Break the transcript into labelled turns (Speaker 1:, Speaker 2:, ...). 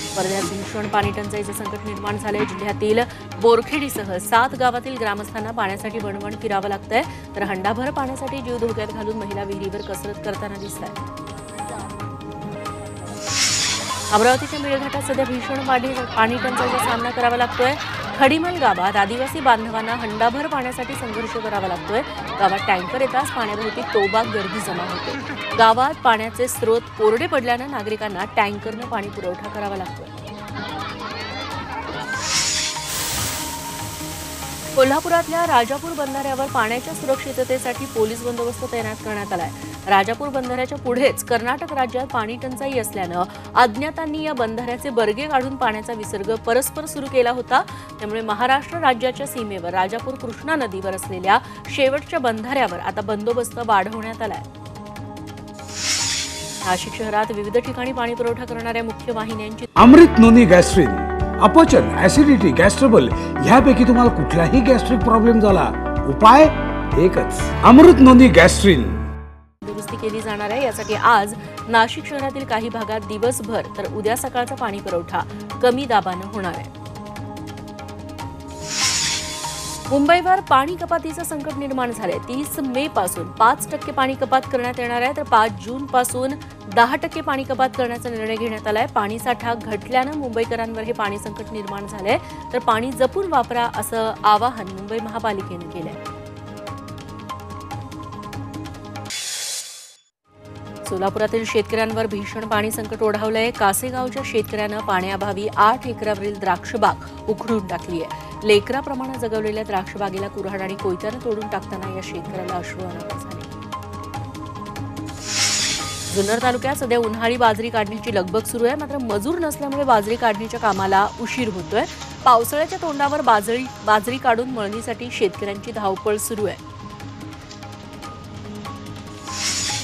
Speaker 1: वर्ध्यात भीषण पाणी टंचाईचे संकट निर्माण झाले। जिल्ह्यातील बोरखेडीसह 7 गावातील ग्रामस्थांना पाण्यासाठी वणवण फिरावं लागतंय, तर हंडाभर पाण्यासाठी जीव धोक्यात घालून महिला विहिरीवर कसरत करताना दिसतात। अमरावतीच्या मेळघाटात सध्या भीषण पाणी टंचाईचा सामना करावा लागतोय। खडीमल गावात आदिवासी बांधवांना हंडाभर पाण्यासाठी संघर्ष करावा लागतोय। गावात टँकर येताच पाण्याभोवती तोबाक गर्दी जमा होते। गावात पाण्याचे स्रोत कोरडे पडल्यानं नागरिकांना टँकरनं पाणी पुरवठा करावा लागतोय। कोल्हापुरातल्या राजापूर बंधाऱ्यावर पाण्याच्या सुरक्षिततेसाठी पोलीस बंदोबस्त तैनात करण्यात आलाय। राजापूर बंधाऱ्याच्या पुढेच कर्नाटक राज्यात पाणी टंचाई असल्यानं अज्ञातांनी या बंधाऱ्याचे बर्गे काढून पाण्याचा विसर्ग परस्पर सुरू केला होता। त्यामुळे महाराष्ट्र राज्याच्या सीमेवर राजापूर कृष्णा नदीवर असलेल्या शेवटच्या बंधाऱ्यावर आता बंदोबस्त वाढवण्यात आलाय। नाशिक शहरात विविध ठिकाणी पाणी पुरवठा करणाऱ्या मुख्य वाहिन्यांची
Speaker 2: अमृत नोनी गॅस्ट्रिन, अपचन, ऍसिडिटी, गॅस्ट्रबल ह्यापैकी तुम्हाला कुठलाही गॅस्ट्रिक प्रॉब्लेम झाला, उपाय एकच, अमृत नोनी गॅस्ट्रिन।
Speaker 1: दुरुस्ती केली जाणार आहे। यासाठी आज नाशिक शहरातील काही भागात दिवसभर तर उद्या सकाळचा पाणी पुरवठा कमी दाबानं होणार आहे। मुंबईवर पाणी कपातीचं संकट निर्माण झाले। 30 मे पासून 5% पाणी कपात करण्यात येणार आहे, तर 5 जून पासून 10% पाणी कपात करण्याचा निर्णय घेण्यात आलाय। पाणी साठा घटल्यानं मुंबईकरांवर हे पाणी संकट निर्माण झालंय, तर पाणी जपून वापरा असं आवाहन मुंबई महापालिकेनं केलंय। सोलापुरातील शेतकऱ्यांवर भीषण पाणी संकट ओढावलंय। कासेगावच्या शेतकऱ्यानं पाण्याअभावी 8 एकरावरील द्राक्षबाग उखडून टाकली आहे। लेकराप्रमाणे जगवलेल्या द्राक्षबागेला कुऱ्हाड आणि कोयत्यानं तोडून टाकताना या शेतकऱ्याला अश्रू अनावर झाले। जुन्नर तालुक्यात सध्या उन्हाळी बाजरी काढण्याची लगबग सुरू आहे, मात्र मजूर नसल्यामुळे बाजरी काढणीच्या कामाला उशीर होतोय। पावसाळ्याच्या तोंडावर बाजरी काढून मळणीसाठी शेतकऱ्यांची धावपळ सुरू आहे।